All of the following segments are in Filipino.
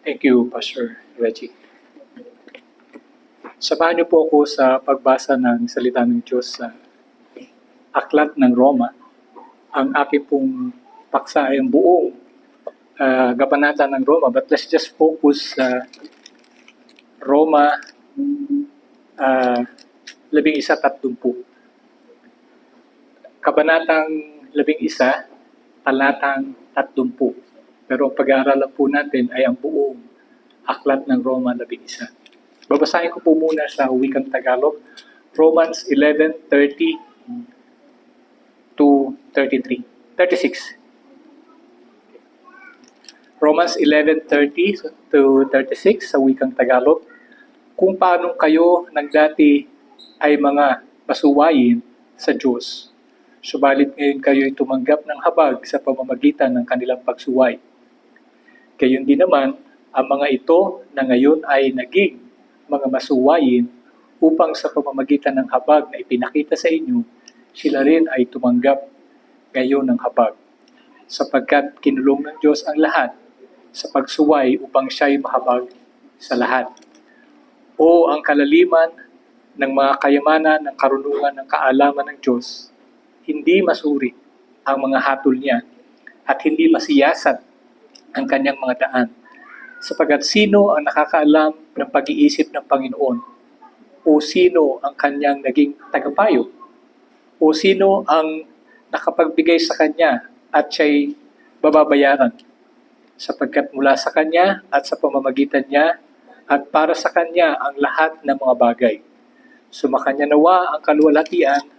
Thank you, Pastor Reggie. Samahan niyo po ako sa pagbasa ng salita ng Diyos sa Aklat ng Roma. Ang aking pong paksa ay ang buong kabanata ng Roma. But let's just focus sa Roma 11:30. Kabanatang 11, talatang 30. Pero ang pag-aaralan po natin ay ang buong Aklat ng Roma 11. Babasahin ko po muna sa wikang Tagalog, Romans 11:30 to 36. Romans 11:30 to 36 sa wikang Tagalog. Kung paano kayo nagdati ay mga masuwayin sa Diyos, subalit ngayon kayo ay tumanggap ng habag sa pamamagitan ng kanilang pagsuway. Gayon din naman, ang mga ito na ngayon ay naging mga masuwayin upang sa pamamagitan ng habag na ipinakita sa inyo, sila rin ay tumanggap ngayon ng habag. Sapagkat kinulong ng Diyos ang lahat sa pagsuway upang siya'y mahabag sa lahat. O ang kalaliman ng mga kayamanan ng karunungan ng kaalaman ng Diyos, hindi masuri ang mga hatol niya at hindi masiyasat ang kanyang mga daan. Sapagat sino ang nakakaalam ng pag-iisip ng Panginoon? O sino ang kanyang naging tagapayo? O sino ang nakapagbigay sa kanya at siya'y bababayaran? Sapagkat mula sa kanya at sa pamamagitan niya at para sa kanya ang lahat ng mga bagay. Sumakanya nawa ang kaluwalhatian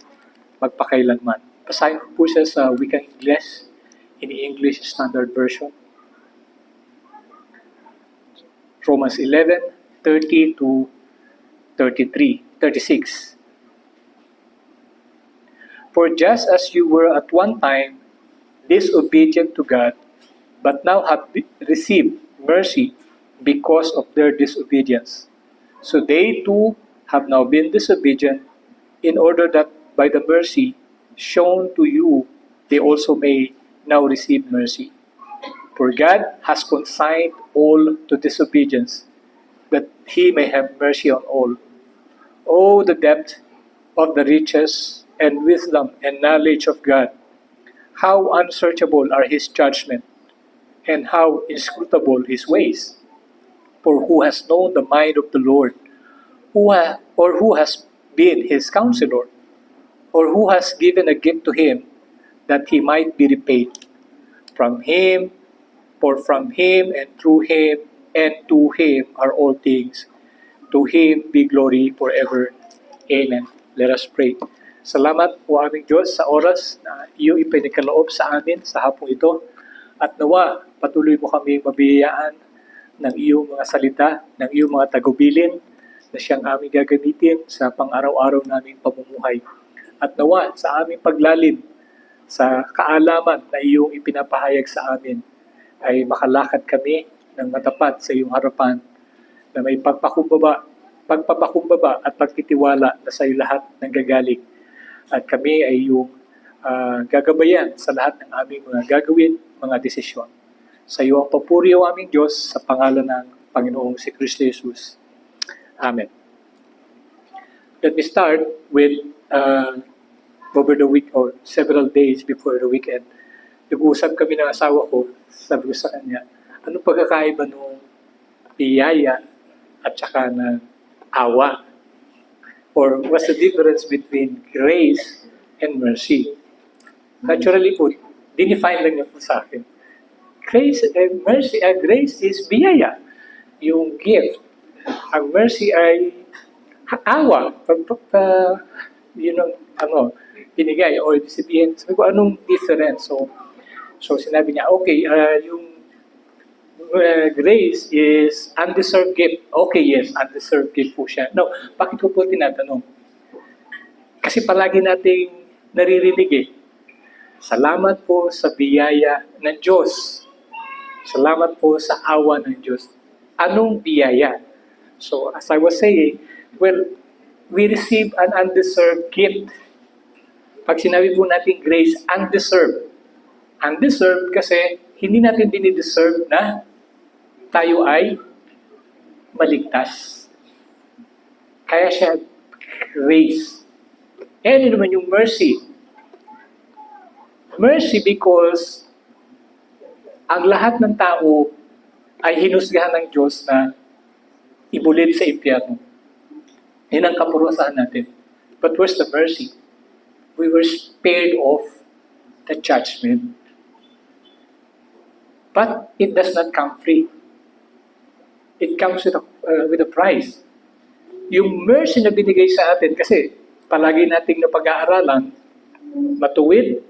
magpakailanman. Basahin ko po siya sa wikang Ingles, in English Standard Version. Romans 11:30 to 36. For just as you were at one time disobedient to God, but now have received mercy because of their disobedience, so they too have now been disobedient, in order that by the mercy shown to you, they also may now receive mercy. For God has consigned all to disobedience, that He may have mercy on all. Oh, the depth of the riches and wisdom and knowledge of God! How unsearchable are His judgments, and how inscrutable His ways! For who has known the mind of the Lord? Who has been His counselor? Or who has given a gift to Him, that He might be repaid? From Him, for from Him, and through Him, and to Him are all things. To Him be glory forever. Amen. Let us pray. Salamat po aming Diyos sa oras na iyo ipinagkaloob sa amin sa hapong ito. At nawa, patuloy mo kami mabiyayaan ng iyong mga salita, ng iyong mga tagubilin na siyang aming gagamitin sa pang-araw-araw naming pamumuhay. At nawa, sa aming paglalim, sa kaalaman na iyong ipinapahayag sa amin, ay makalakad kami ng matapat sa iyong harapan na may pagpapakumbaba at pagtitiwala na sa iyo lahat ng gagaling. At kami ay iyong gagabayan sa lahat ng aming mga gagawin, mga desisyon. Sa iyo ang papuri o aming Diyos sa pangalan ng Panginoong si Kristo Jesus. Amen. Let me start with over the week or several days before the weekend. Nag-uusap kami ng asawa ko, sabi ko sa kanya, anong pagkakaiba ng biyaya at saka ng awa? Or what's the difference between grace and mercy? Naturally po, dinefine lang niya po sa akin. Grace and mercy, grace is biyaya, yung gift. Ang mercy ay awa, pinigay, or sabihin, sabi ko, anong difference? So sinabi niya, okay, yung grace is undeserved gift. Okay, yes, undeserved gift po siya. No, bakit ko po tinatanong? Kasi palagi nating naririnig salamat po sa biyaya ng Diyos. Salamat po sa awa ng Diyos. Anong biyaya? So, as I was saying, well, we receive an undeserved gift. Pag sinabi po natin grace, undeserved. Undeserved kasi hindi natin dinideserve na tayo ay maligtas. Kaya siya grace. Eh, ano naman yung mercy? Mercy because ang lahat ng tao ay hinusgahan ng Diyos na ibulid sa impyerno. Yan ang kapurusahan natin. But where's the mercy? We were spared of the judgment. But it does not come free. It comes with a price. Yung mercy na binigay sa atin, kasi palagi nating napag-aaralan, matuwid,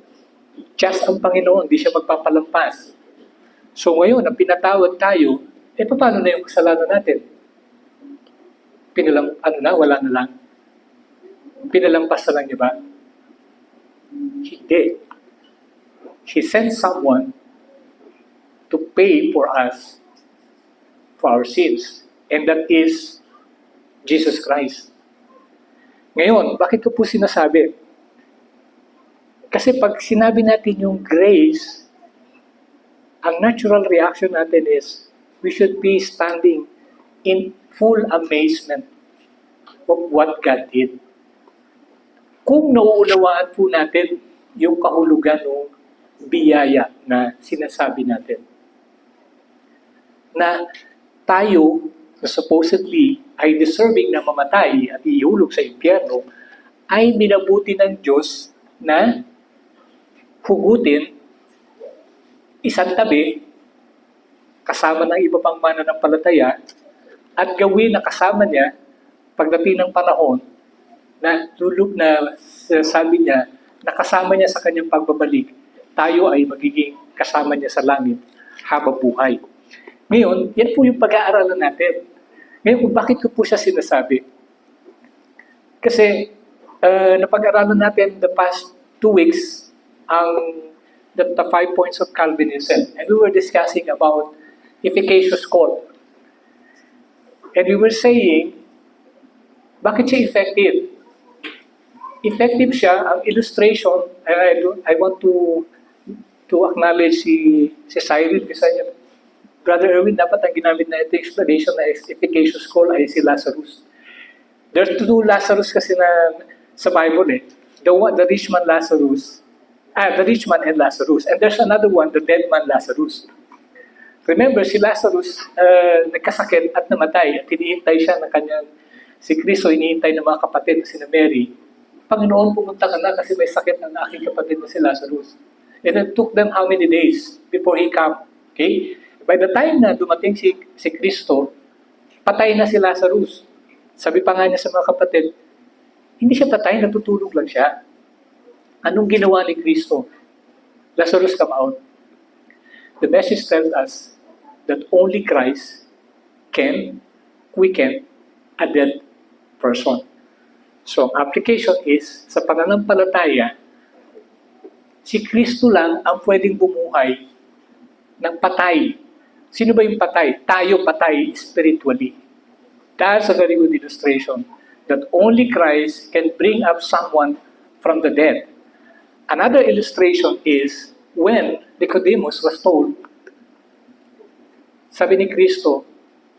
just ang Panginoon, hindi siya magpapalampas. So ngayon, ang pinatawad tayo, paano na yung kasalanan natin? Wala na lang. Pinalampas na lang, di ba? Hindi. He sent someone to pay for us, for our sins. And that is Jesus Christ. Ngayon, bakit ko po sinasabi? Kasi pag sinabi natin yung grace, ang natural reaction natin is, we should be standing in full amazement of what God did. Kung nauunawaan po natin yung kahulugan ng biyaya na sinasabi natin, na tayo na supposedly ay deserving na mamatay at ihulog sa impyerno, ay minabuti ng Diyos na hugutin, isang tabi, kasama ng iba pang mananampalataya, at gawin na kasama niya, pagdating ng panahon, na tulog na sabi niya, na kasama niya sa kanyang pagbabalik, tayo ay magiging kasama niya sa langit habang buhay. Ngayon, yan po yung pag-aaralan natin. Ngayon, kung bakit ko po siya sinasabi? Kasi, napag-aaralan natin the past 2 weeks, the 5 points of Calvinism. And we were discussing about efficacious call. And we were saying, bakit siya effective? Effective siya, ang illustration, I want to acknowledge si Cyril, kasi Brother Erwin, dapat ang ginamit na ito explanation na efficacious call ay si Lazarus. There's 2 Lazarus kasi na sa Bible eh. The rich man Lazarus, the rich man and Lazarus. And there's another one, the dead man Lazarus. Remember, si Lazarus nagkasakit at namatay at hinihintay siya ng kanyang, si Kristo hinihintay ng mga kapatid na si Mary. Panginoon, pumunta ka na kasi may sakit ng aking kapatid na si Lazarus. And it took them how many days before he came? Okay? By the time na dumating si Kristo, patay na si Lazarus. Sabi pa nga niya sa mga kapatid, hindi siya patay, natutulog lang siya. Anong ginawa ni Kristo? Lazarus, come out. The message tells us that only Christ can quicken a dead person. So, ang application is, sa pananampalataya, si Kristo lang ang pwedeng bumuhay ng patay. Sino ba yung patay? Tayo patay spiritually. That's a very good illustration that only Christ can bring up someone from the dead. Another illustration is when Nicodemus was told, sabi ni Kristo,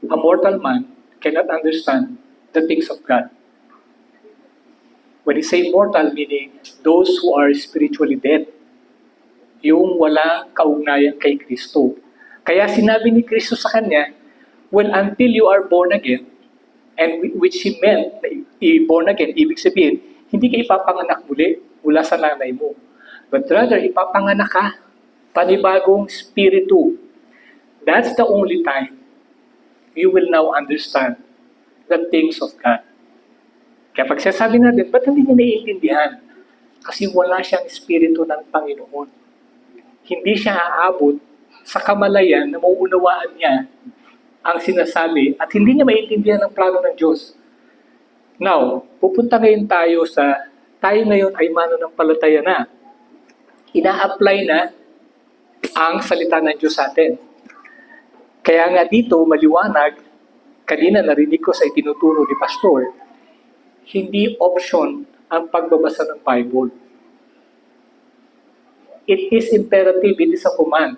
a mortal man cannot understand the things of God. When he say mortal, meaning those who are spiritually dead, yung walang kaugnayan kay Kristo. Kaya sinabi ni Kristo sa kanya, well, until you are born again, and which he meant, born again, ibig sabihin, hindi ka ipapanganak muli mula sa nanay mo. But rather, ipapanganak ka, panibagong spiritu. That's the only time you will now understand the things of God. Kaya pag sasabi natin, ba't hindi niya naiintindihan? Kasi wala siyang spiritu ng Panginoon. Hindi siya aabot sa kamalayan na mauunawaan niya ang sinasabi at hindi niya maintindihan ang plano ng Diyos. Now, pupunta ngayon tayo ngayon ay mananampalataya na. Ina-apply na ang salita ng Diyos sa atin. Kaya nga dito, maliwanag, kanina narinig ko sa itinuturo ni Pastor, hindi option ang pagbabasa ng Bible. It is imperative, it is a command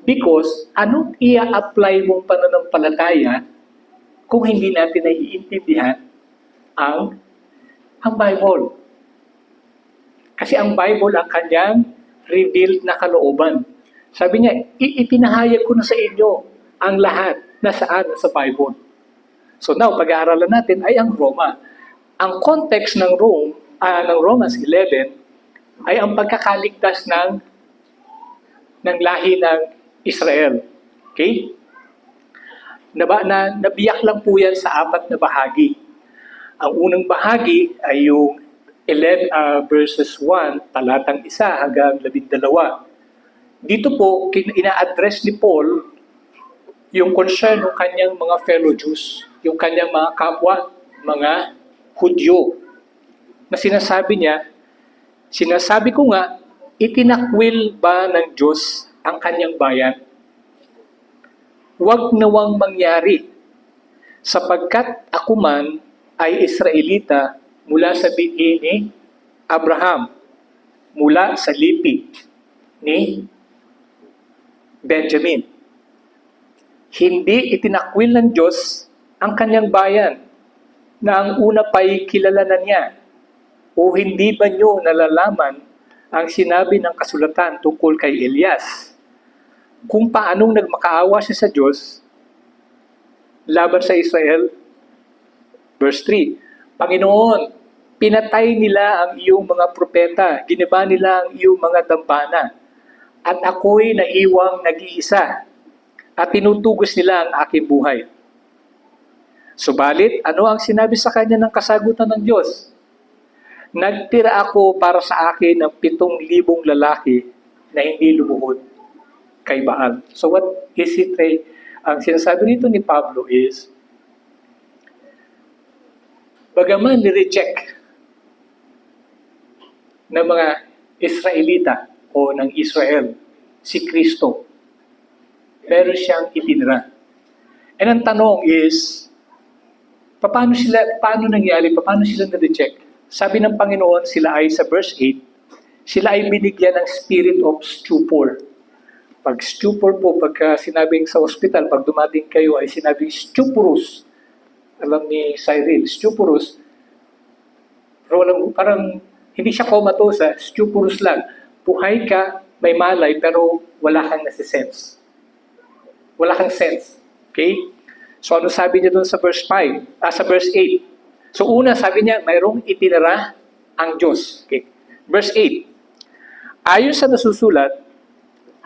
Because anong i-apply mong pananampalataya kung hindi natin naiintindihan ang Bible? Kasi ang Bible ang kanyang revealed na kalooban. Sabi niya, ipinahayag ko na sa inyo ang lahat na saan sa Bible. So now, pag-aaralan natin ay ang Roma. Ang context ng Romans 11 ay ang pagkakaligtas ng lahi ng Israel. Okay? Nabiyak lang po yan sa 4 na bahagi. Ang unang bahagi ay yung 11 verses 1, talatang 1 hanggang 12. Dito po, ina-address ni Paul yung concern ng kanyang mga fellow Jews, yung kanyang mga kapwa, mga Hudyo, na sinasabi niya, sinasabi ko nga, itinakwil ba ng Diyos ang kanyang bayan? Huwag nawang mangyari, sapagkat ako man ay Israelita mula sa bighi ni Abraham, mula sa lipi ni Benjamin. Hindi itinakwil ng Diyos ang kanyang bayan na ang una pa'y kilalanan niya. O hindi ba niyo nalalaman ang sinabi ng kasulatan tungkol kay Elias? Kung paanong nagmakaawa siya sa Diyos laban sa Israel? Verse 3, Panginoon, pinatay nila ang iyong mga propeta, giniba nila ang iyong mga dambana, at ako'y naiwang nag-iisa, at tinutugos nila ang aking buhay. Subalit, ano ang sinabi sa kanya ng kasagutan ng Diyos? Nagtira ako para sa akin ng 7,000 lalaki na hindi lumuhod kay Baal. So what is it? Ang sinasabi nito ni Pablo is, bagaman ni-reject ng mga Israelita o ng Israel si Kristo, meron siyang itinira. And ang tanong is, paano nangyari? Paano sila na-reject? Sabi ng Panginoon, sila ay sa verse 8, sila ay binigyan ng spirit of stupor. Pag stupor po, pagka sinabing sa hospital, pag dumating kayo ay sinabing stuporous. Alam ni Cyril, stuporous. Pero parang hindi siya comatose, stuporous lang. Buhay ka, may malay, pero wala kang nasisense. Wala kang sense. Okay? So ano sabi niya doon sa verse 5? Sa verse 8. So una sabi niya, mayroong itinira ang Diyos. Okay. Verse 8. Ayon sa nasusulat,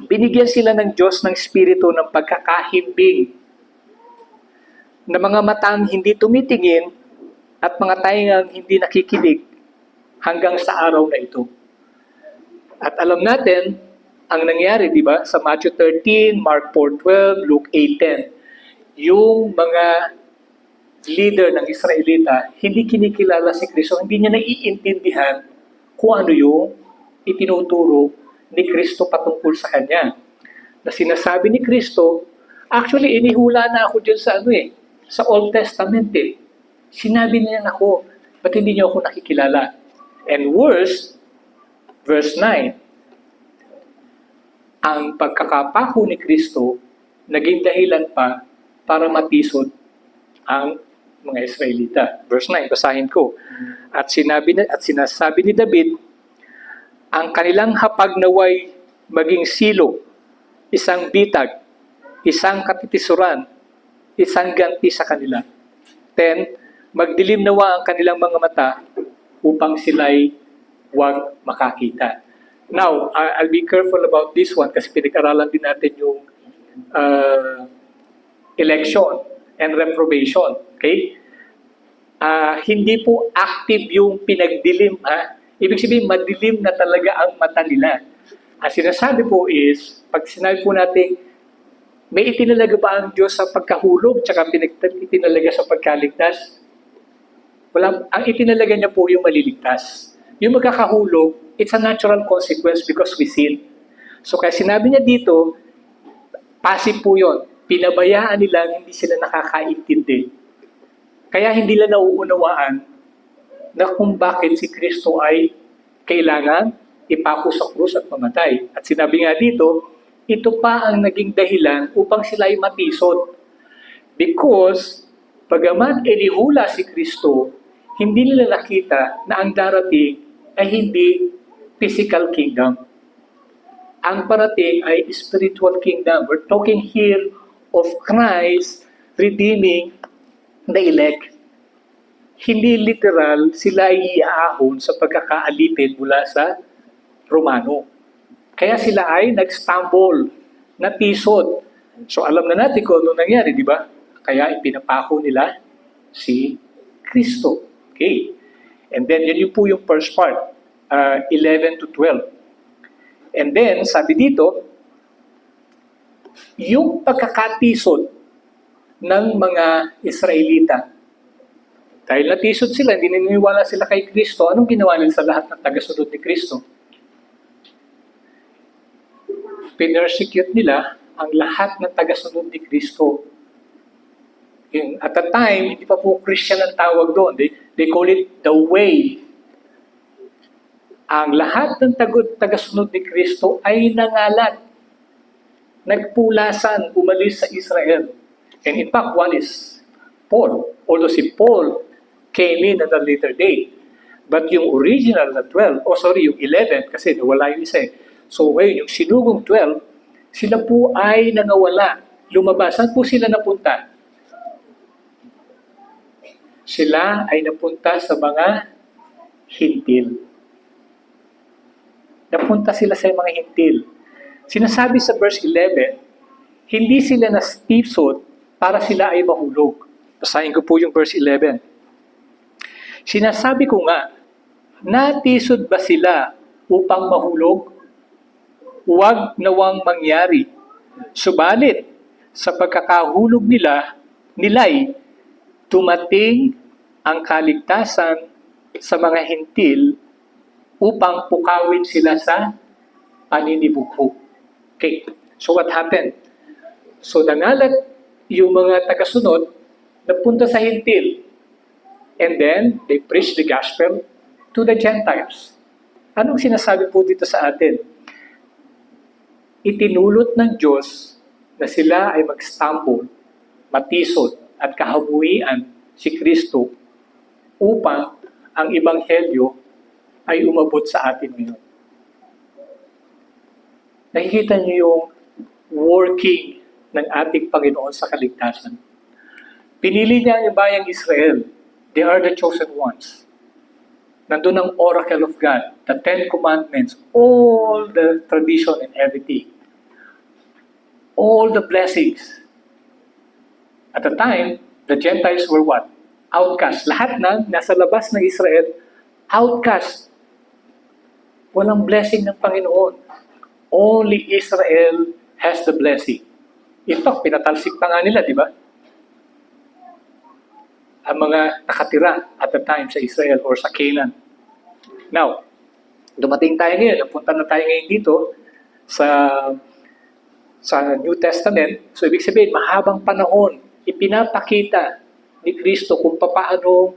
binigyan sila ng Diyos ng spirito ng pagkakahimbing, na mga matang hindi tumitingin at mga taingang hindi nakikinig hanggang sa araw na ito. At alam natin, ang nangyari, di ba, sa Matthew 13, Mark 4:12, Luke 8:10, yung mga leader ng Israelita, hindi kinikilala si Kristo, hindi niya naiintindihan kung ano yung itinuturo ni Kristo patungkol sa kanya. Na sinasabi ni Kristo, actually, inihula na ako dyan sa Old Testament Sinabi niya ako, ba't hindi niyo ako nakikilala? And worse, verse 9, ang pagkakapako ni Kristo naging dahilan pa para matisod ang mga Israelita. Verse 9, basahin ko. At sinasabi ni David, ang kanilang hapag naway maging silo, isang bitag, isang katitisuran, isang ganti sa kanila. 10, magdilim nawa ang kanilang mga mata upang sila'y huwag makakita. Now, I'll be careful about this one kasi pinag-aralan din natin yung election and reprobation. Okay? Hindi po active yung pinagdilim. Ibig sabihin, madilim na talaga ang mata nila. Ang sinasabi po is, pag sinabi po natin, may itinalaga ba ang Diyos sa pagkahulog tsaka itinalaga sa pagkaligtas? Wala. Ang itinalaga niya po yung maliligtas. Yung magkakahulog, it's a natural consequence because we sin. So kaya sinabi niya dito, passive po yun. Pinabayaan nila, hindi sila nakakaintindi. Kaya hindi nila nauunawaan na kung bakit si Kristo ay kailangan ipako sa krus at mamatay. At sinabi nga dito, ito pa ang naging dahilan upang sila ay matisod. Because, bagaman inihula si Kristo, hindi nila nakita na ang darating ay hindi physical kingdom. Ang parating ay spiritual kingdom. We're talking here of Christ redeeming the elect. Hindi literal sila ay iaahon sa pagkakaalipin mula sa Romano. Kaya sila ay nag-stumble, natisod. So alam na natin kung ano nangyari, di ba? Kaya ipinapako nila si Kristo. Okay. And then, yun po yung first part, 11 to 12. And then, sabi dito, yung pagkakatisod ng mga Israelita, dahil natisod sila, hindi naniniwala sila kay Kristo, anong ginawa nila sa lahat ng tagasunod ni Kristo? Pinersecute nila ang lahat ng tagasunod ni Kristo. At the time, hindi pa po Christian ang tawag doon. They call it the way. Ang lahat ng tagasunod ni Kristo ay nangalat. Nagpulasan, umalis sa Israel. And in fact, one is Paul. Although si Paul came in at a later date. But yung original na 12, yung 11, kasi nawala yung isa eh. So ngayon, yung sinugong 12, sila po ay nangawala. Lumabas. Saan po sila napunta? Sila ay napunta sa mga hintil. Napunta sila sa mga hintil. Sinasabi sa verse 11, hindi sila nastisod para sila ay mahulog. Basahin ko po yung verse 11. Sinasabi ko nga, natisod ba sila upang mahulog? Huwag nawang mangyari. Subalit, sa pagkakahulog nila'y dumating ang kaligtasan sa mga hintil upang pukawin sila sa paninibugho. Okay, so what happened? So nangalat yung mga tagasunod, napunta sa hintil. And then, they preach the gospel to the Gentiles. Anong sinasabi po dito sa atin? Itinulot ng Diyos na sila ay mag-stumble, matisod, at kahabuian si Kristo upang ang Ebanghelyo ay umabot sa atin ngayon. Nakikita niyo yung working ng ating Panginoon sa kaligtasan. Pinili niya ang bayang Israel. They are the chosen ones. Nandun ang oracle of God, the 10 commandments, all the tradition and everything. All the blessings. At the time, the Gentiles were what? Outcasts. Lahat na nasa labas ng Israel, outcasts. Walang blessing ng Panginoon. Only Israel has the blessing. In fact, pinatalsik pa nga nila, di ba? Ang mga nakatira at the time sa Israel or sa Canaan. Now, dumating tayo ngayon, napunta na tayo ngayon dito sa New Testament. So, ibig sabihin, mahabang panahon, ipinapakita ni Kristo kung paano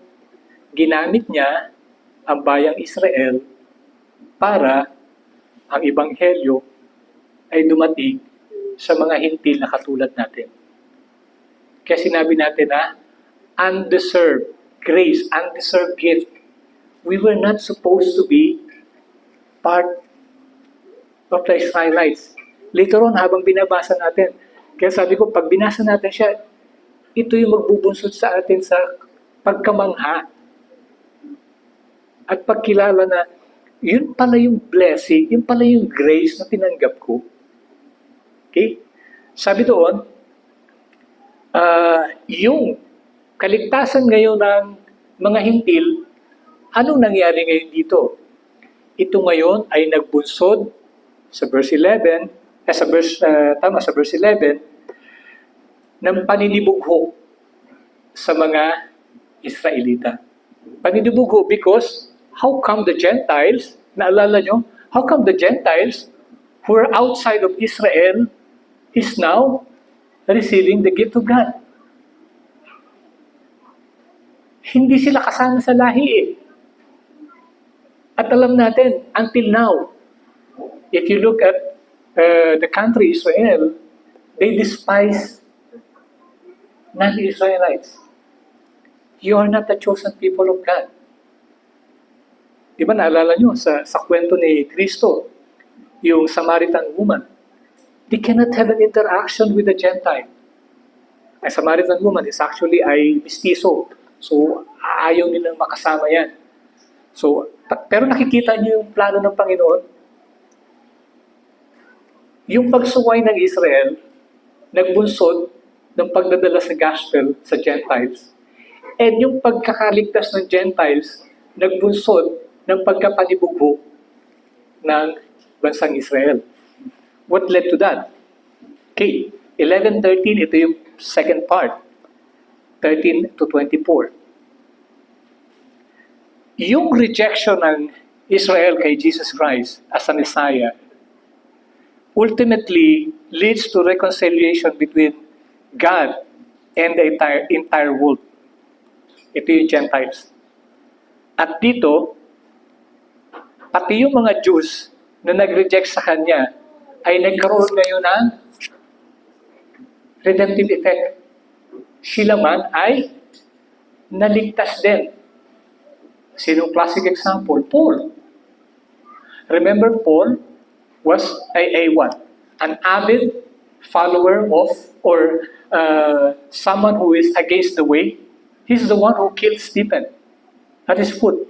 ginamit niya ang bayang Israel para ang Ebanghelyo ay dumating sa mga hintil na katulad natin. Kaya sinabi natin na undeserved grace, undeserved gift. We were not supposed to be part of the Israelites. Later on, habang binabasa natin, kaya sabi ko, pag binasa natin siya, ito yung magbubunsod sa atin sa pagkamangha. At pagkilala na, yun pala yung blessing, yun pala yung grace na tinanggap ko. Okay? Sabi doon, yung kaligtasan ngayon ng mga hintil, anong nangyari ngayon dito? Ito ngayon ay nagbunsod sa verse 11, sa verse 11, ng paninibugho sa mga Israelita. Paninibugho because how come the Gentiles, naalala nyo, how come the Gentiles who are outside of Israel is now receiving the gift of God? Hindi sila kasama sa lahi eh. At alam natin, until now, if you look at the country Israel, they despise non-Israelites. You are not the chosen people of God. Di ba naalala nyo sa kwento ni Kristo, yung Samaritan woman, they cannot have an interaction with the Gentile. A Samaritan woman is actually ay mistiso. So, ayaw nilang makasama yan. So, pero nakikita niyo yung plano ng Panginoon. Yung pagsuway ng Israel, nagbunsod ng pagdadala sa gospel sa Gentiles. And yung pagkakaligtas ng Gentiles, nagbunsod ng pagkapanibugho ng bansang Israel. What led to that? Okay, 11:13, ito yung second part. 13 to 24. Yung rejection ng Israel kay Jesus Christ as a Messiah ultimately leads to reconciliation between God and the entire world. Ito yung Gentiles. At dito, pati yung mga Jews na nag-reject sa Kanya ay nagkaroon ngayon ng redemptive effect. Sila man ay naligtas din. Sinong classic example? Paul. Remember, Paul was what? An avid follower of, or someone who is against the way. He's the one who killed Stephen at his foot.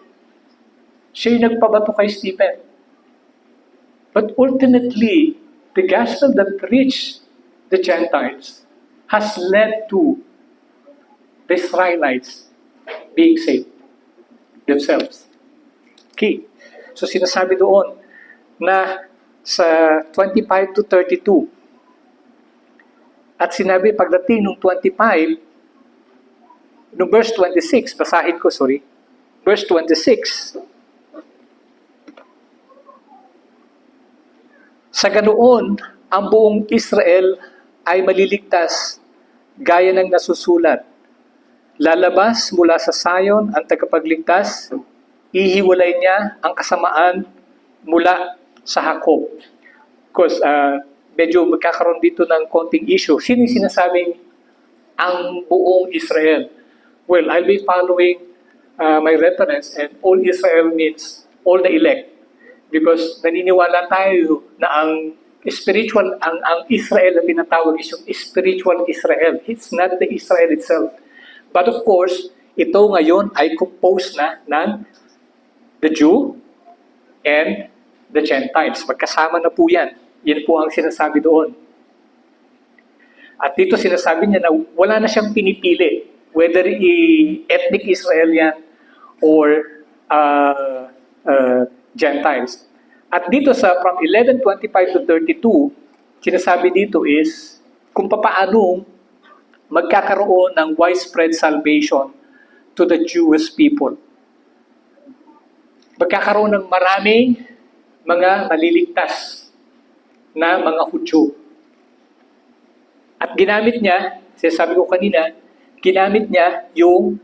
Siya yung nagpabato kay Stephen. But ultimately, the gospel that reached the Gentiles has led to the Israelites being saved themselves. Okay. So sinasabi doon na sa 25 to 32, at sinabi pagdating ng 25, no verse 26, basahin ko, sorry. Verse 26, sa ganoon, ang buong Israel ay maliligtas gaya ng nasusulat. Lalabas mula sa Zion ang tagapagligtas, ihiwalay niya ang kasamaan mula sa Jacob. Of course, medyo magkakaroon dito ng konting issue. Sino yung sinasabing ang buong Israel? Well, I'll be following my reference, and all Israel means all the elect. Because naniniwala tayo na ang spiritual, ang Israel na tinatawag is yung spiritual Israel. It's not the Israel itself. But of course, ito ngayon ay composed na ng the Jew and the Gentiles. Magkasama na po yan. Yan po ang sinasabi doon. At dito sinasabi niya na wala na siyang pinipili. Whether ethnic Israel yan or Gentiles. At dito sa from 11:25 to 32, sinasabi dito is kung papaano magkakaroon ng widespread salvation to the Jewish people. Magkakaroon ng maraming mga maliligtas na mga Hudyo. At ginamit niya, sinasabi ko kanina, ginamit niya yung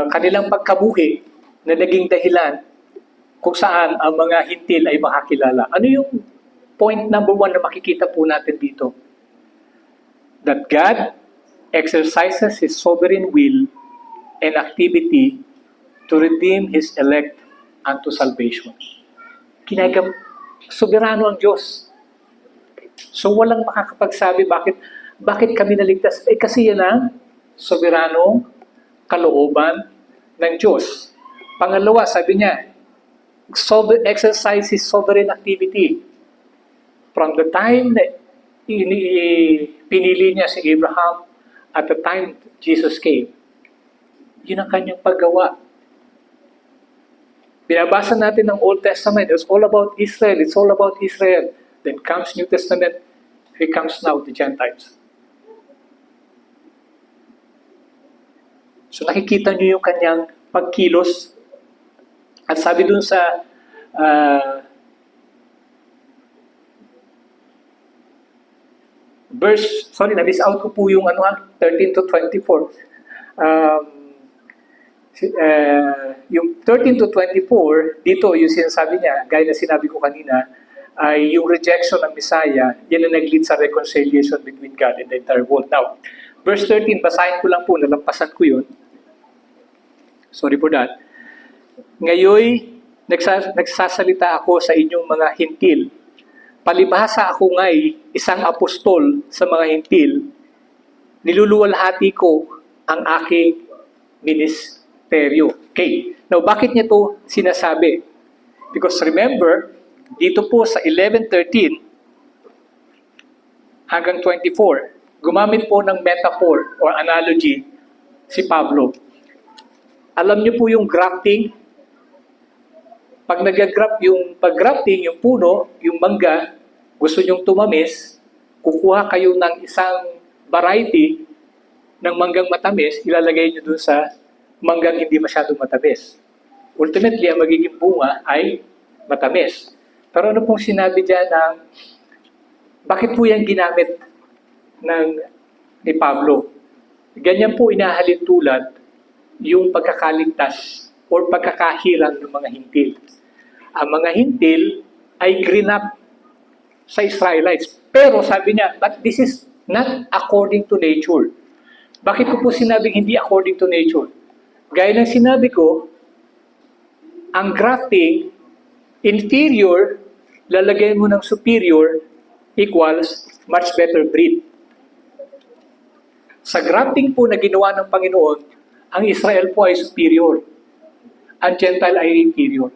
kanilang pagkabuhi na naging dahilan kung saan ang mga hintil ay makakilala. Ano yung point number 1 na makikita po natin dito? That God exercises His sovereign will and activity to redeem His elect unto salvation. Soberano ang Diyos. So walang makakapagsabi bakit kami naligtas? Kasi yan ang soberanong kalooban ng Diyos. Pangalawa, sabi niya, exercise His sovereign activity. From the time that pinili niya si Abraham at the time Jesus came, yun ang kanyang paggawa. Binabasa natin ng Old Testament, it's all about Israel, it's all about Israel. Then comes New Testament, here comes now the Gentiles. So nakikita niyo yung kanyang pagkilos. At sabi dun sa verse, na-miss out ko po yung 13 to 24. Yung 13 to 24, dito yung sinasabi niya, gaya na sinabi ko kanina, ay yung rejection ng Messiah, yan ang nag-lead sa reconciliation between God and the entire world. Now, verse 13, basahin ko lang po, nalampasan ko yun. Sorry for that. Ngayon, nagsasalita ako sa inyong mga hintil. Palibhasa ako nga'y isang apostol sa mga hintil. Niluluwalhati ko ang aking ministeryo. Okay. Now, bakit niya to sinasabi? Because remember, dito po sa 11:13 hanggang 24, gumamit po ng metaphor or analogy si Pablo. Alam niyo po yung grafting? Pag pag-grafting, yung puno, yung mangga, gusto nyong tumamis, kukuha kayo ng isang variety ng manggang matamis, ilalagay nyo dun sa manggang hindi masyadong matamis. Ultimately, ang magiging bunga ay matamis. Pero ano pong sinabi dyan ng, bakit po yan ginamit ni Pablo? Ganyan po inahalin tulad yung pagkakaligtas or pagkakahirang ng mga hintil. Ang mga hintil ay grinap sa Israelites. Pero sabi niya, but this is not according to nature. Bakit ko po sinabing hindi according to nature? Gaya ng sinabi ko, ang grafting, inferior, lalagay mo ng superior, equals much better breed. Sa grafting po na ginawa ng Panginoon, ang Israel po ay superior. Ang Gentile ay inferior.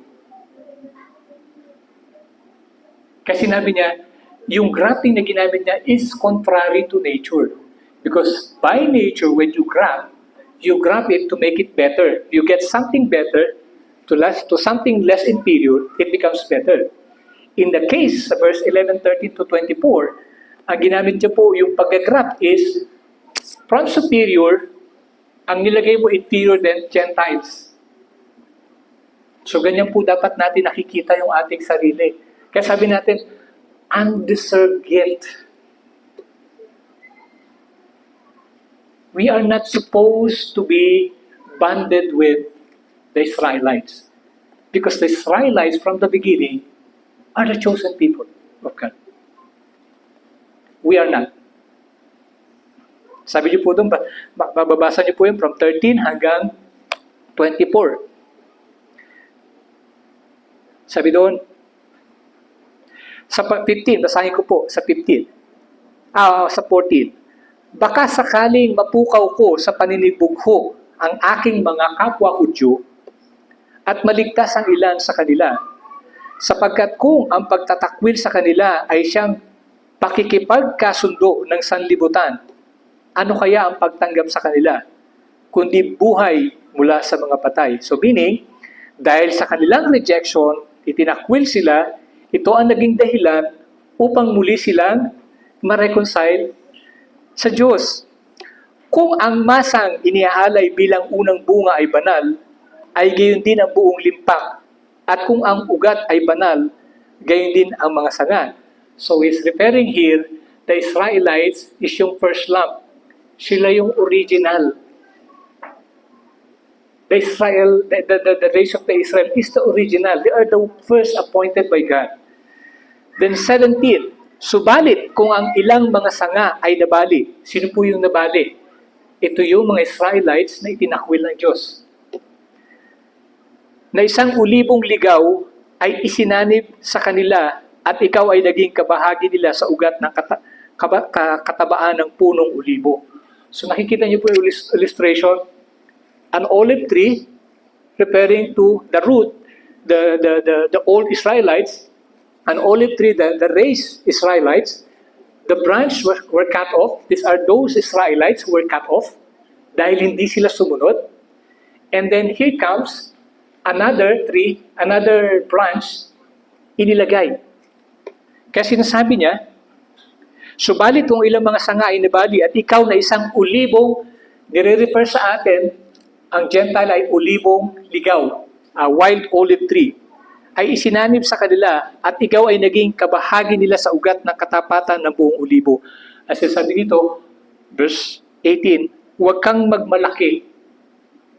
Kasi sinabi niya, yung grafting na ginamit niya is contrary to nature. Because by nature, when you graft it to make it better. You get something better to something less inferior, it becomes better. In the case, sa verse 11:13 to 24, ang ginamit niya po, yung pag-graft is from superior, ang nilagay mo inferior than Gentiles. So ganyan po dapat natin nakikita yung ating sarili. Kaya sabi natin, undeserved gift. We are not supposed to be bonded with the Israelites. Because the Israelites from the beginning are the chosen people of God. We are not. Sabi niyo po doon, bababasa niyo po yun from 13 hanggang 24. Sabi doon, sa 15, basahin ko po sa 15. Sa 14. Baka sakaling mapukaw ko sa paninibugho ang aking mga kapwa Hudyo at maligtas ang ilan sa kanila. Sapagkat kung ang pagtatakwil sa kanila ay siyang pakikipagkasundo ng sanlibutan, ano kaya ang pagtanggap sa kanila? Kundi buhay mula sa mga patay. So meaning, dahil sa kanilang rejection, itinakwil sila, ito ang naging dahilan upang muli silang ma-reconcile sa Diyos. Kung ang masang iniaalay bilang unang bunga ay banal, ay gayon din ang buong limpak. At kung ang ugat ay banal, gayon din ang mga sanga. So he's referring here, the Israelites is yung first lamb. Sila yung original. The race of the Israel is the original. They are the first appointed by God. Then 17, subalit kung ang ilang mga sanga ay nabali, sino po yung nabali? Ito yung mga Israelites na itinakwil ng Diyos. Na isang ulibong ligaw ay isinanib sa kanila at ikaw ay naging kabahagi nila sa ugat ng katabaan ng punong ulibo. So nakikita niyo po yung illustration. An olive tree, referring to the root, the old Israelites, an olive tree, the race Israelites, the branch were cut off. These are those Israelites who were cut off dahil hindi sila sumunod. And then here comes another tree, another branch, inilagay. Kaya sinasabi niya, subalit kung ilang mga sanga ay nabali at ikaw na isang ulibong, nire-refer sa atin, ang Gentile ay ulibong ligaw, a wild olive tree, ay isinanib sa kanila at ikaw ay naging kabahagi nila sa ugat ng katapatan ng buong ulibo. As sabi dito, verse 18, huwag kang magmalaki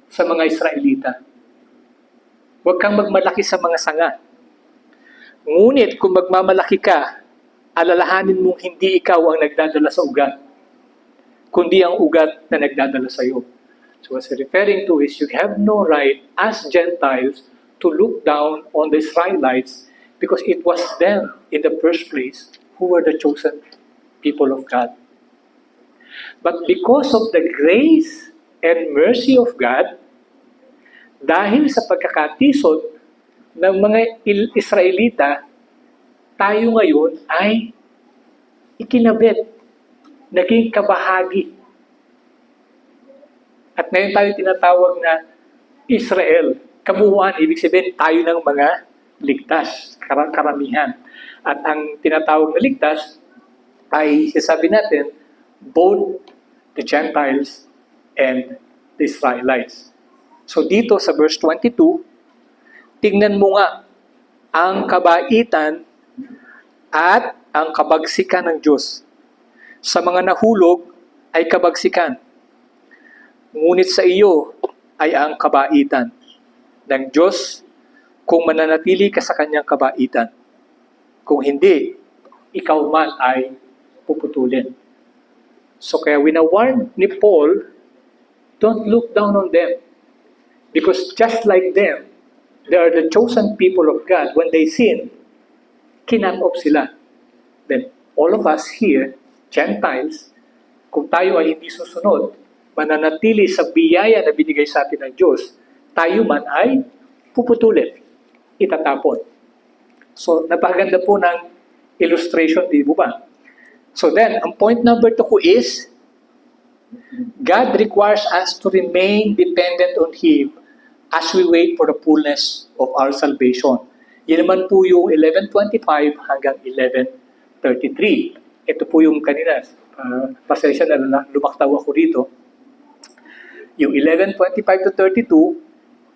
sa mga Israelita. Huwag kang magmalaki sa mga sanga. Ngunit kung magmamalaki ka, alalahanin mong hindi ikaw ang nagdadala sa ugat, kundi ang ugat na nagdadala sa iyo. So what's referring to is you have no right as Gentiles to look down on the Israelites because it was them in the first place who were the chosen people of God. But because of the grace and mercy of God, dahil sa pagkakatisod ng mga Israelita, tayo ngayon ay ikinabit, naging kabahagi. At ngayon tayo tinatawag na Israel. Kabuuan, ibig sabihin tayo ng mga ligtas, karamihan. At ang tinatawag na ligtas ay sasabi natin, both the Gentiles and the Israelites. So dito sa verse 22, tingnan mo nga ang kabaitan at ang kabagsikan ng Diyos. Sa mga nahulog ay kabagsikan, ngunit sa iyo ay ang kabaitan ng Diyos kung mananatili ka sa kanyang kabaitan. Kung hindi, ikaw man ay puputulin. So kaya winawarn ni Paul, don't look down on them. Because just like them, they are the chosen people of God. When they sin, kinat off sila. Then all of us here, Gentiles, kung tayo ay hindi susunod, mananatili sa biyaya na binigay sa atin ng Diyos, tayo man ay puputulin, itatapon. So, napakaganda po ng illustration, di ba? So then, ang point number 2 ko is, God requires us to remain dependent on Him as we wait for the fullness of our salvation. Yan naman po yung 11:25 hanggang 11:33. Ito po yung kanina. Pasensya na lumaktaw ako dito. Yung 11:25 to 32,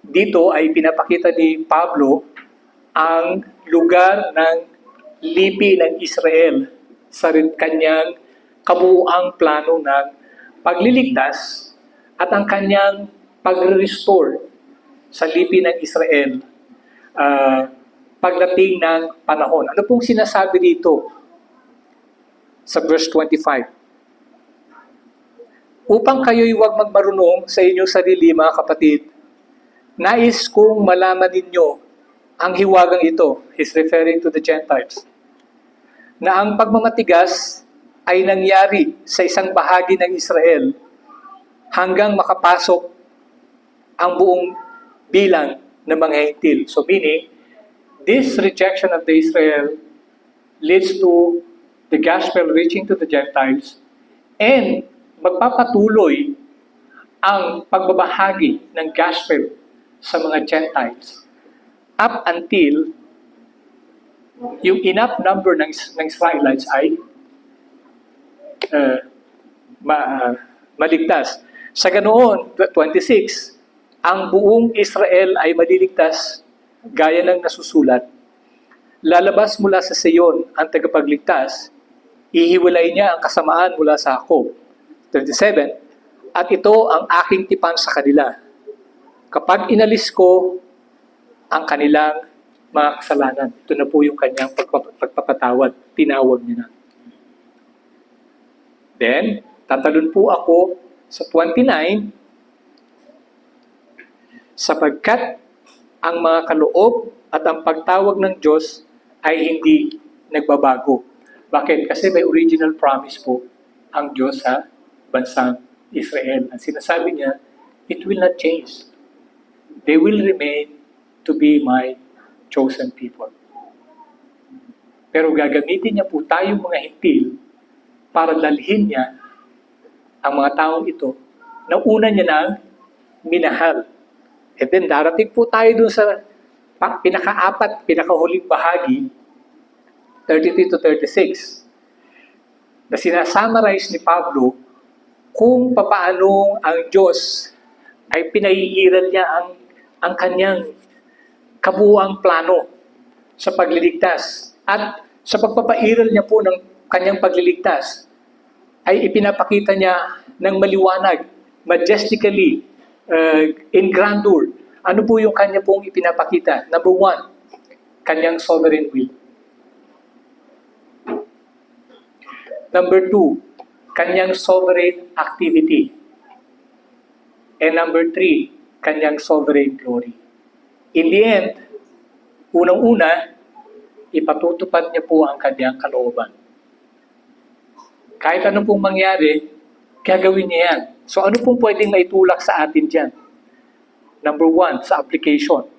dito ay pinapakita ni Pablo ang lugar ng lipi ng Israel sa kanyang kabuuang plano ng pagliligtas at ang kanyang pag-restore sa lipi ng Israel pagdating ng panahon. Ano pong sinasabi dito sa verse 25? Upang kayo'y huwag magmarunong sa inyong sarili, mga kapatid, nais kong malaman ninyo ang hiwagang ito. He's referring to the Gentiles. Na ang pagmamatigas ay nangyari sa isang bahagi ng Israel hanggang makapasok ang buong bilang ng mga Hentil. So meaning, this rejection of the Israel leads to the gospel reaching to the Gentiles and magpapatuloy ang pagbabahagi ng gospel sa mga Gentiles up until yung enough number ng Israelites ay maligtas. Sa ganoon, 26, ang buong Israel ay maliligtas gaya ng nasusulat. Lalabas mula sa Sion ang tagapagligtas, ihiwalay niya ang kasamaan mula sa Jacob. 27, at ito ang aking tipan sa kanila. Kapag inalis ko ang kanilang mga kasalanan, ito na po yung kanyang pagpapatawad, tinawag niya na. Then, tatalon po ako sa 29, sapagkat ang mga kaloob at ang pagtawag ng Diyos ay hindi nagbabago. Bakit? Kasi may original promise po ang Diyos sa bansang Israel. Ang sinasabi niya, it will not change. They will remain to be my chosen people. Pero gagamitin niya po tayong mga Hentil para dalhin niya ang mga taong ito na una niya nang minahal. And then darating po tayo dun sa pinakahuling bahagi, 33 to 36, na sinasummarize ni Pablo kung papaano ang Diyos ay pinaiiral niya ang kanyang kabuuang plano sa pagliligtas. At sa pagpapairal niya po ng kanyang pagliligtas, ay ipinapakita niya ng maliwanag, majestically, in grandeur. Ano po yung kanya pong ipinapakita? Number 1, kanyang sovereign will. Number 2, kanyang sovereign activity. And number 3, kanyang sovereign glory. In the end, unang-una, ipatutupad niya po ang kanyang kalooban. Kahit ano pong mangyari, gagawin niya yan. So ano pong pwedeng maitulak sa atin dyan? Number 1, sa application.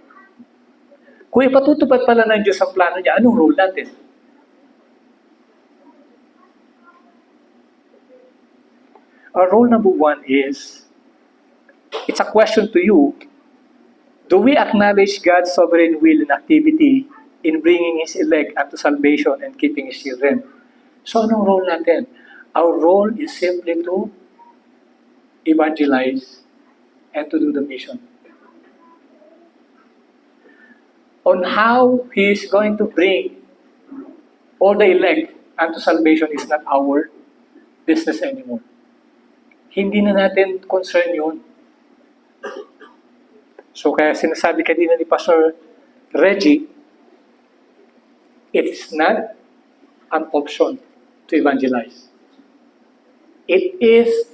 Kung ipatutupad pala ng Diyos ang plano niya, anong role natin? Our role number 1 is, it's a question to you, do we acknowledge God's sovereign will and activity in bringing His elect unto salvation and keeping His children? So anong role natin? Our role is simply to evangelize and to do the mission. On how He is going to bring all the elect unto salvation is not our business anymore. Hindi na natin concern yun. So kaya sinasabi kanina ni Pastor Reggie, it's not an option to evangelize. It is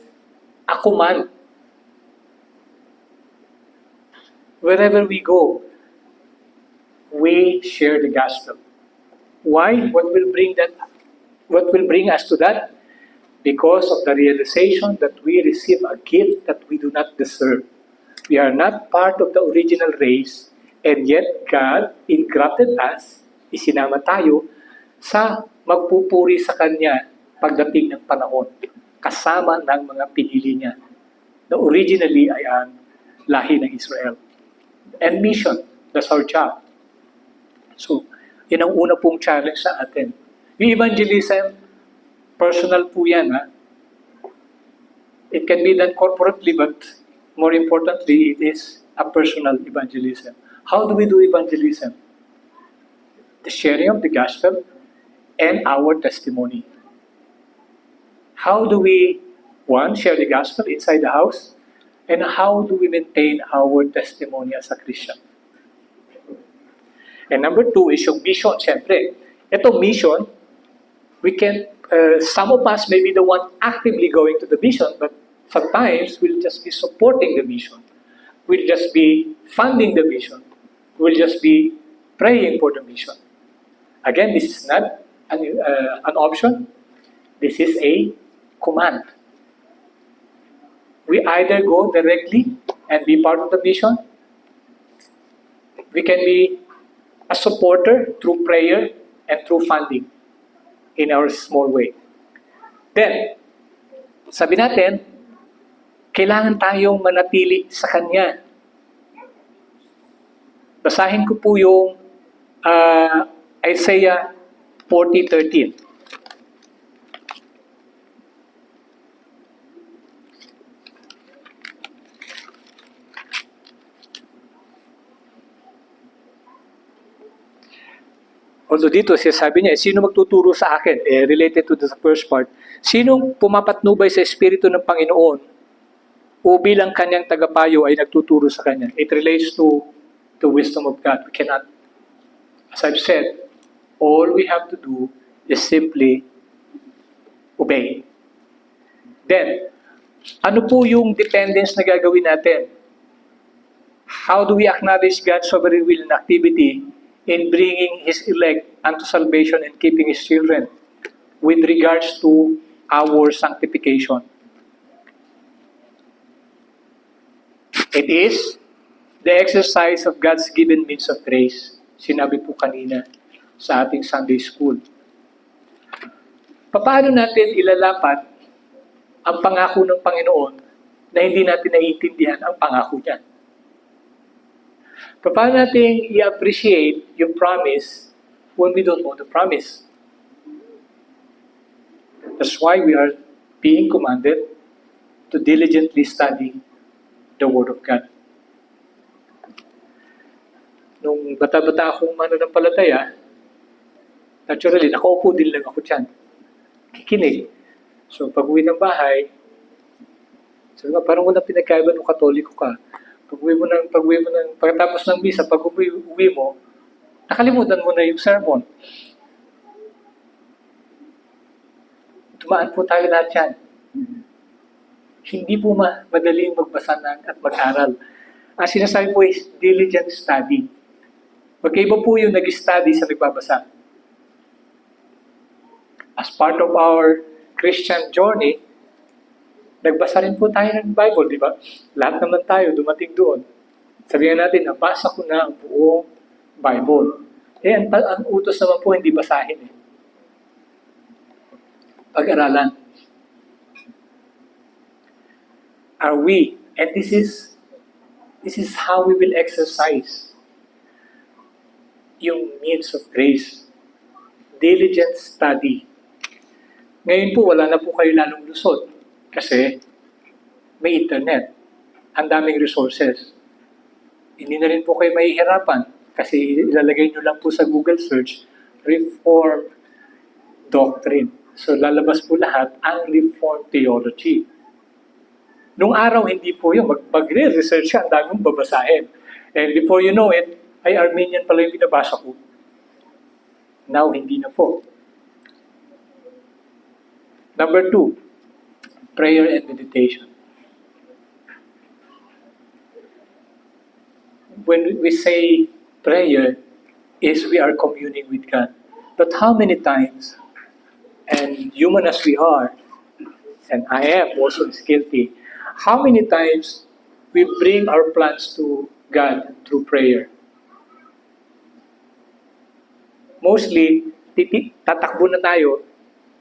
a command. Wherever we go, we share the gospel. Why? What will bring us to that? Because of the realization that we receive a gift that we do not deserve. We are not part of the original race, and yet God engrafted us, isinama tayo, sa magpupuri sa Kanya pagdating ng panahon, kasama ng mga pinili niya, na originally ay ang lahi ng Israel. And mission, that's our job. So, yun ang una pong challenge sa atin. Yung evangelism, personal po yan, ha? It can be done corporately, but more importantly, it is a personal evangelism. How do we do evangelism? The sharing of the gospel and our testimony. How do we, one, share the gospel inside the house? And how do we maintain our testimony as a Christian? And number 2 is yung mission, syempre. Ito mission, we can, some of us may be the one actively going to the mission, but sometimes we'll just be supporting the mission. We'll just be funding the mission. We'll just be praying for the mission. Again, this is not an option. This is a command. We either go directly and be part of the mission. We can be a supporter through prayer and through funding in our small way. Then, sabi natin, kailangan tayong manatili sa Kanya. Basahin ko po yung Isaiah 40:13. Although dito, sabi niya, sino magtuturo sa akin? Related to the first part. Sinong pumapatnubay sa Espiritu ng Panginoon o bilang kanyang tagapayo ay nagtuturo sa kanya? It relates to the wisdom of God. We cannot, as I've said, all we have to do is simply obey. Then, ano po yung dependence na gagawin natin? How do we acknowledge God's sovereign will and activity in bringing His elect unto salvation and keeping His children with regards to our sanctification? It is the exercise of God's given means of grace. Sinabi po kanina sa ating Sunday school. Paano natin ilalapat ang pangako ng Panginoon na hindi natin naiintindihan ang pangako niya? Paano natin i-appreciate yung promise when we don't know the promise? That's why we are being commanded to diligently study the Word of God. Nung bata-bata akong mananampalataya, naturally, nakaupo din lang ako dyan. Kikinig. So, pag-uwi ng bahay, sabi nga, parang walang pinagkaiba ng Katoliko ka. Pagkatapos ng misa, pag-uwi mo, nakalimutan mo na yung sermon. Tumaan po tayo lahat yan. Hindi po madaling magbasa at mag-aral. Ang sinasabi po is diligent study. Magkaiba po yung nag-study sa nagbabasa. As part of our Christian journey, nagbasa rin po tayo ng Bible, di ba? Lahat naman tayo dumating doon. Sabihin natin, nabasa ko na ang buong Bible. Ang utos naman po hindi basahin. Pag-aralan. Are we, and this is how we will exercise yung means of grace. Diligent study. Ngayon po, wala na po kayo lalong lusot kasi may internet. Ang daming resources. Hindi na rin po kayo mahihirapan kasi ilalagay nyo lang po sa Google search, Reformed Doctrine. So lalabas po lahat ang Reformed Theology. Nung araw, hindi po yun. Magre-research ka, ang daming babasahin. And before you know it, ay Armenian pala yung binabasa ko. Now, hindi na po. Number 2, prayer and meditation. When we say prayer, is we are communing with God. But how many times, and human as we are, and I am also guilty, how many times we bring our plans to God through prayer? Mostly, tatakbo na tayo,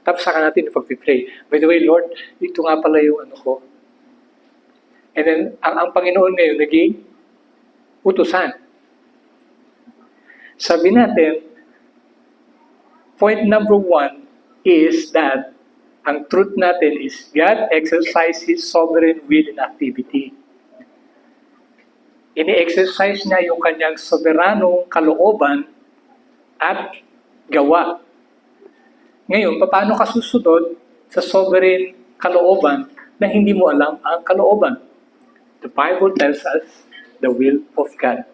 tapos saka natin pag-pray. By the way, Lord, ito nga pala yung ano ko. And then, ang Panginoon ngayon naging utusan. Sabi natin, point number 1 is that ang truth natin is God exercises His sovereign will and activity. Ini-exercise niya yung kanyang soberanong kalooban at gawa. Ngayon, paano ka susunod sa sovereign kalooban na hindi mo alam ang kalooban? The Bible tells us the will of God.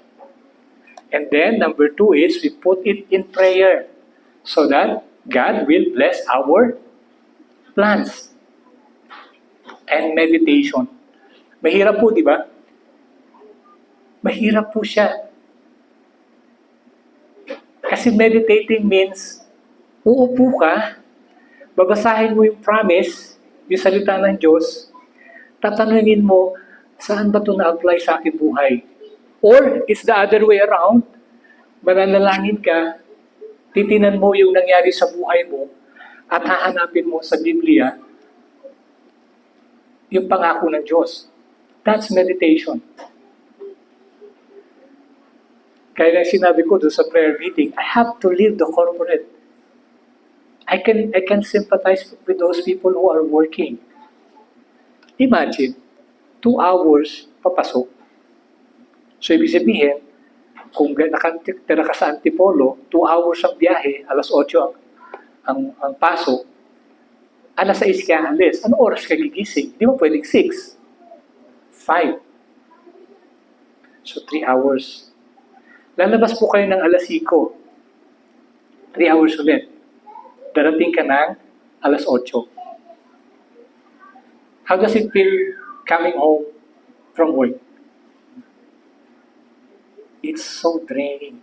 And then, number 2 is we put it in prayer so that God will bless our plans and meditation. Mahirap po, di ba? Mahirap po siya. Kasi meditating means, uupo ka, babasahin mo yung promise, yung salita ng Diyos, tatanungin mo, saan ba ito na-apply sa aking buhay? Or, it's the other way around, mananalangin ka, titinan mo yung nangyari sa buhay mo, at hahanapin mo sa Biblia yung pangako ng Diyos. That's meditation. Kaya sinabi ko doon sa prayer meeting, I have to leave the corporate. I can sympathize with those people who are working. Imagine, 2 hours papasok. So, ibig sabihin, kung nakatira ka sa Antipolo, 2 hours ang biyahe, alas 8 ang pasok, alas 6 ka alis. Anong oras ka gigising? Di ba pwedeng 6? 5. So, 3 hours. Lalabas po kayo ng alas 5. 3 hours ulit. Darating ka ng alas 8. How does it feel coming home from work? It's so draining.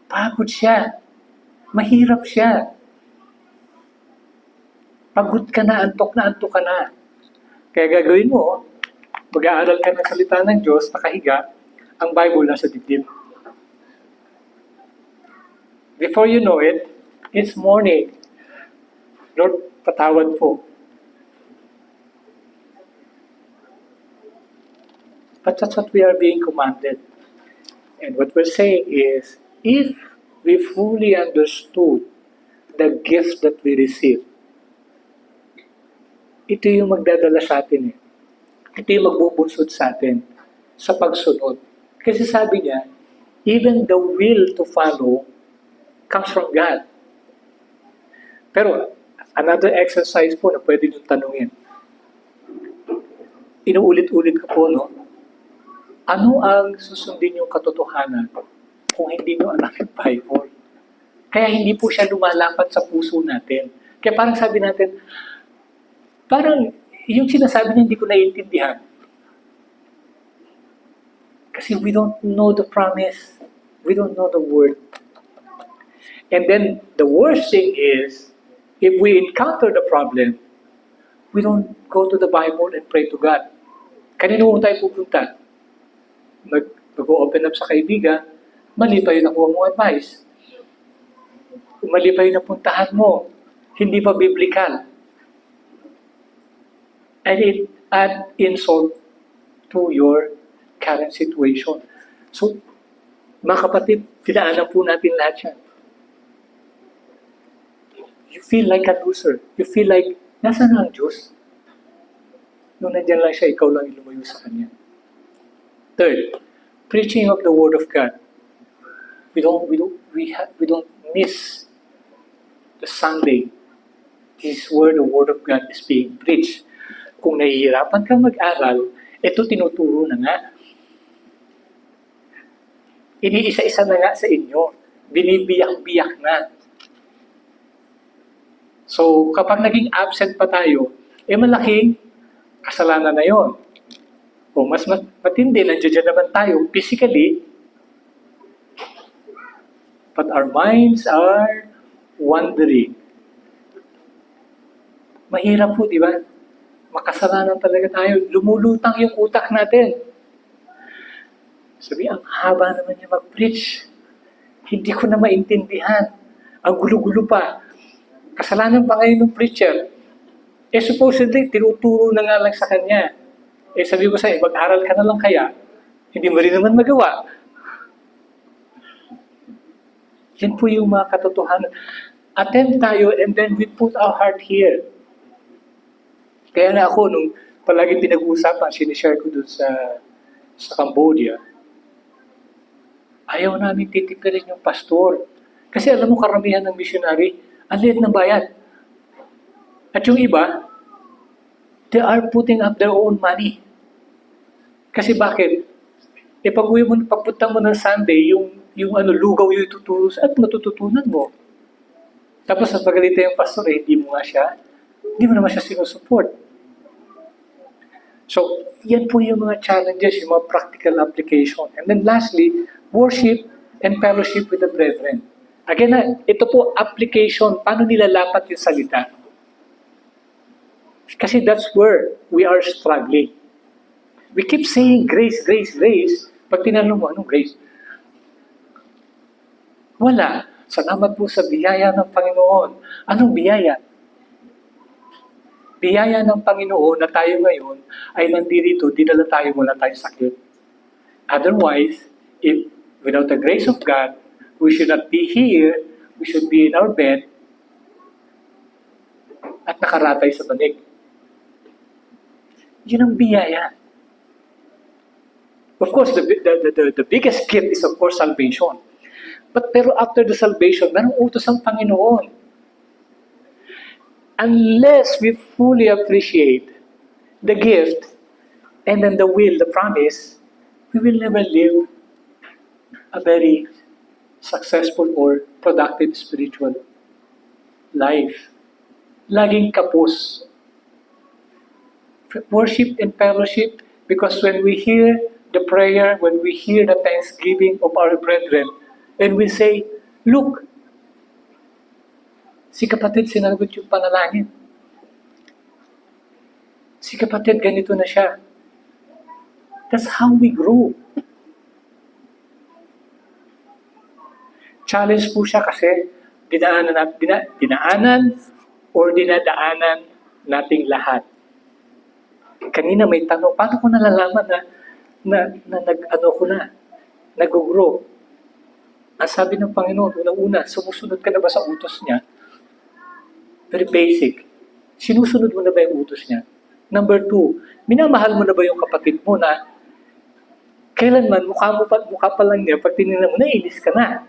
Pagod siya. Mahirap siya. Pagod ka na, antok ka na. Kaya gagawin mo, mag-aaral ka ng salita ng Diyos, nakahiga, ang Bible nasa dibdib. Before you know it, it's morning. Lord, patawad po. But that's what we are being commanded. And what we're saying is, if we fully understood the gift that we receive, ito yung magdadala sa atin eh. Ito yung magbubunsod sa atin sa pagsunod. Kasi sabi niya, even the will to follow comes from God. Pero, another exercise po na pwede nyo tanungin. Inuulit-ulit ko po, no? Ano ang susundin yung katotohanan kung hindi nyo alam yung Bible? Kaya hindi po siya lumalapat sa puso natin. Kaya parang sabi natin, parang yung sinasabi niya hindi ko naiintindihan. Kasi we don't know the promise. We don't know the word. And then the worst thing is, if we encounter the problem, we don't go to the Bible and pray to God. Kanino tayo pupunta? Mag-open up sa kaibigan, mali pa yung nakuha mong advice. Mali pa yung napuntahan mo. Hindi pa biblical. And it add insult to your current situation. So, mga kapatid, tinaanan po natin lahat yan. You feel like a loser. You feel like, nasaan ang Diyos? Nung nandiyan lang siya, ikaw lang yung lumayo sa Kanya. Third, preaching of the Word of God. We don't miss the Sunday. This where the Word of God is being preached. Kung nahihirapan kang mag-aral, ito tinuturo na nga. Iniisa-isa na nga sa inyo. Binibiyak-biyak na. So, kapag naging absent pa tayo, malaking kasalanan na yon. O mas matindi, nandiyan naman tayo physically, but our minds are wandering. Mahirap po, di ba? Makasalanan talaga tayo. Lumulutang yung utak natin. Sabi, ang haba naman niya mag-preach. Hindi ko na maintindihan. Ang gulo-gulo pa. Kasalanan pa ngayon ng preacher. Supposedly, tinuturo na nga lang sa kanya. Sabi ko sa'yo, mag-aral ka na lang kaya. Hindi mo rin naman magawa. Yan po yung mga katotohanan. Attend tayo and then we put our heart here. Kaya na ako, nung palagi pinag-uusapan, sinishare ko dun sa Cambodia, ayaw namin titipirin yung pastor. Kasi alam mo, karamihan ng missionary, ang liit ng bayad. At yung iba, they are putting up their own money. Kasi bakit? Pagpunta mo ng Sunday, yung lugaw yung tuturo at matututunan mo. Tapos sa pagalita yung pastor, hindi mo naman siya sinusupport. So, yan po yung mga challenges, yung mga practical application. And then lastly, worship and fellowship with the brethren. Again, ito po application, paano nilalapat yung salita. Kasi that's where we are struggling. We keep saying grace, grace, grace. Pag tinanong mo, anong grace? Wala. Salamat po sa biyaya ng Panginoon. Anong biyaya? Biyaya ng Panginoon na tayo ngayon ay nandito, dinala tayo, wala tayong sakit. Otherwise, if without the grace of God, we should not be here, we should be in our bed, at nakaratay sa banig. Yun ang biyaya. Of course, the biggest gift is of course salvation. Pero after the salvation, merong utos ang Panginoon. Unless we fully appreciate the gift and then the will, the promise, we will never live a very successful or productive spiritual life. Laging kapos. Worship and fellowship, because when we hear the prayer, when we hear the thanksgiving of our brethren, and we say, look, si kapatid sinagot yung panalangin. Si kapatid ganito na siya. That's how we grow. Challenge po siya kasi dinadaanan nating lahat. Kanina may tanong, paano ko nalalaman na nag-grow? Ang sabi ng Panginoon, unang-una, sumusunod ka na ba sa utos niya? Very basic. Sinusunod mo na ba yung utos niya? Number 2, minamahal mo na ba yung kapatid mo na kailanman mukha pa lang niya, pag tinignan mo, nainis ka na.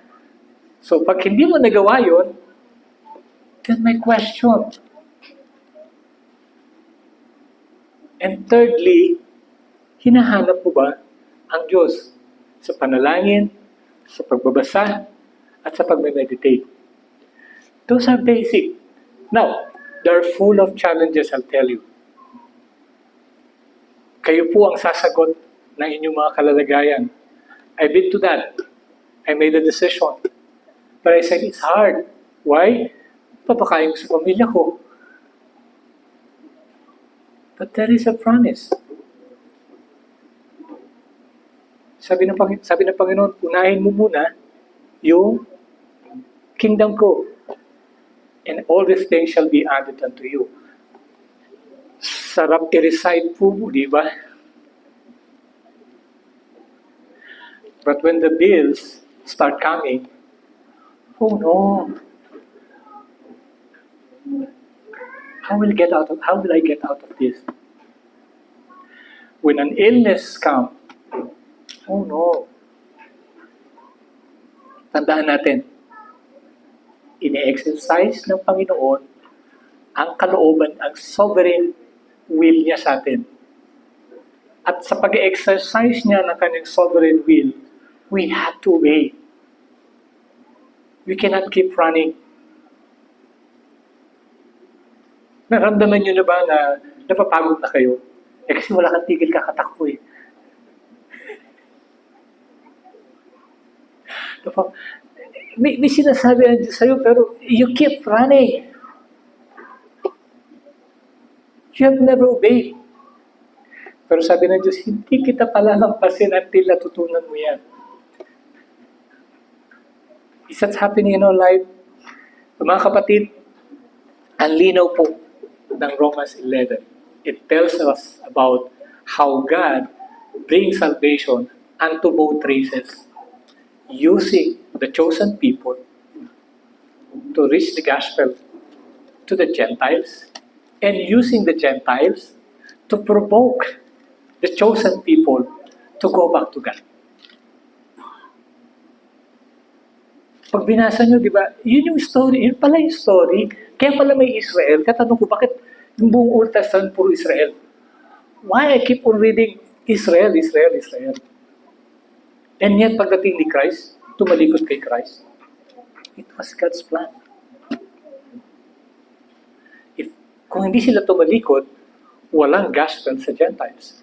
So, pag hindi mo nagawa yun, then may question. And thirdly, hinahanap mo ba ang Diyos sa panalangin, sa pagbabasa, at sa pagme-meditate? Those are basic. Now, they're full of challenges, I'll tell you. Kayo po ang sasagot ng inyong mga kalalagayan. I've been to that. I made a decision. But I said, it's hard. Why? Papakain ko sa pamilya ko. But there is a promise. Sabi ng Panginoon, unahin mo muna yung kingdom ko. And all these things shall be added unto you. Sarap i-recite po, di ba? But when the bills start coming, oh no. How will I get out of this? When an illness comes, oh no. Tandaan natin, ini-exercise ng Panginoon ang kalooban, ang sovereign will niya sa atin. At sa pag-exercise niya ng kanyang sovereign will, we have to obey. We cannot keep running. Naramdaman niyo na ba na napapagod na kayo? Kasi wala kang tigil kakatakbo eh. May sinasabi ang Diyos sa'yo, pero you keep running. You have never obeyed. Pero sabi ng Diyos, hindi kita palalampasin until natutunan mo yan. Is that happening in our life? Mga kapatid, ang linaw po ng Romans 11. It tells us about how God brings salvation unto both races, using the chosen people to reach the gospel to the Gentiles, and using the Gentiles to provoke the chosen people to go back to God. Pag binasa nyo, di ba, yun yung story, yun pala yung story. Kaya pala may Israel. Katanong ko, bakit yung buong Old Testament puro Israel? Why I keep on reading Israel, Israel, Israel? And yet, pagdating ni Christ, tumalikod kay Christ, it was God's plan. Kung hindi sila tumalikod, walang gospel sa Gentiles.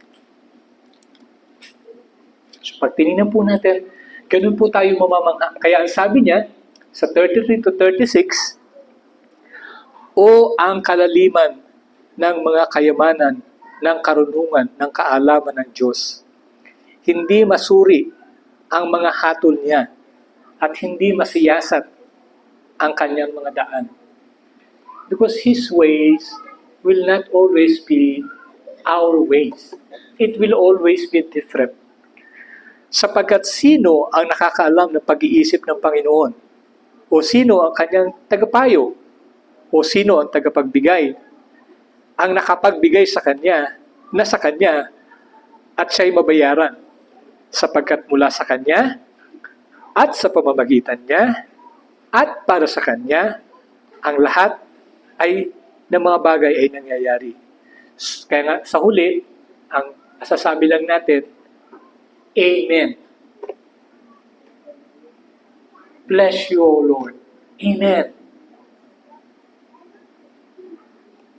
So pag tinignan po natin, ganun po tayo mamamangha. Kaya ang sabi niya, sa 33 to 36, o ang kalaliman ng mga kayamanan, ng karunungan, ng kaalaman ng Diyos. Hindi masuri ang mga hatol niya at hindi masiyasat ang kanyang mga daan. Because His ways will not always be our ways. It will always be different. Sapagkat sino ang nakakaalam ng pag-iisip ng Panginoon? O sino ang kanyang tagapayo? O sino ang tagapagbigay? Ang nakapagbigay sa kanya, na sa kanya, at siya'y mabayaran. Sapagkat mula sa kanya, at sa pamamagitan niya, at para sa kanya, ang lahat ay ng mga bagay ay nangyayari. Kaya nga, sa huli, ang masasabi lang natin, Amen. Bless you, O Lord. Amen.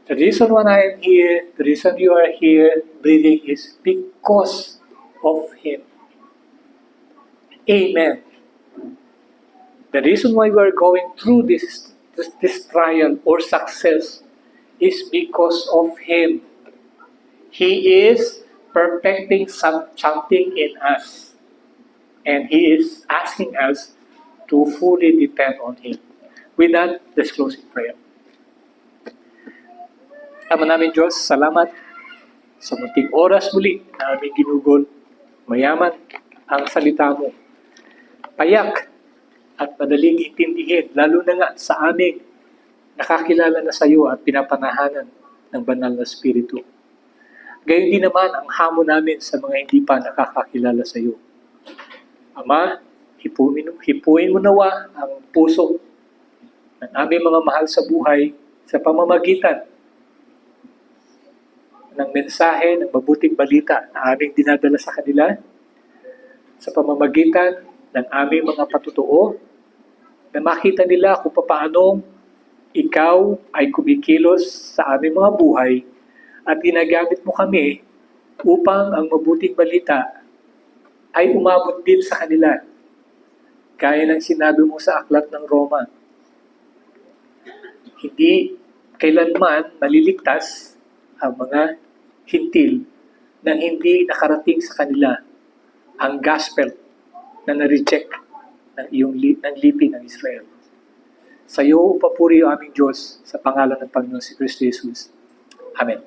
The reason why I am here, the reason you are here, breathing, is because of Him. Amen. The reason why we are going through this trial or success is because of Him. He is perfecting something in us. And He is asking us to fully depend on Him. With that, let's close in prayer. Ama namin Diyos, salamat sa munting oras muli na aming ginugol. Mayaman ang salita mo. Payak at madaling intindihin, lalo na nga sa aming nakakilala na sa iyo at pinapanahanan ng banal na Espiritu. Gayon din naman ang hamon namin sa mga hindi pa nakakakilala sa iyo. Ama, hipuin mo nawa ang puso ng aming mga mahal sa buhay sa pamamagitan ng mensahe ng mabuting balita na aming dinadala sa kanila, sa pamamagitan ng aming mga patutuo, na makita nila kung paanong ikaw ay kumikilos sa aming mga buhay at ginagamit mo kami upang ang mabuting balita ay umabot din sa kanila. Gaya ng sinabi mo sa aklat ng Roma, hindi kailanman maliligtas ang mga hintil nang hindi nakarating sa kanila ang gospel na na-reject ng lipi ng Israel. Sa iyo papuri ang aming Diyos sa pangalan ng Panginoon si Kristo Jesus. Amen.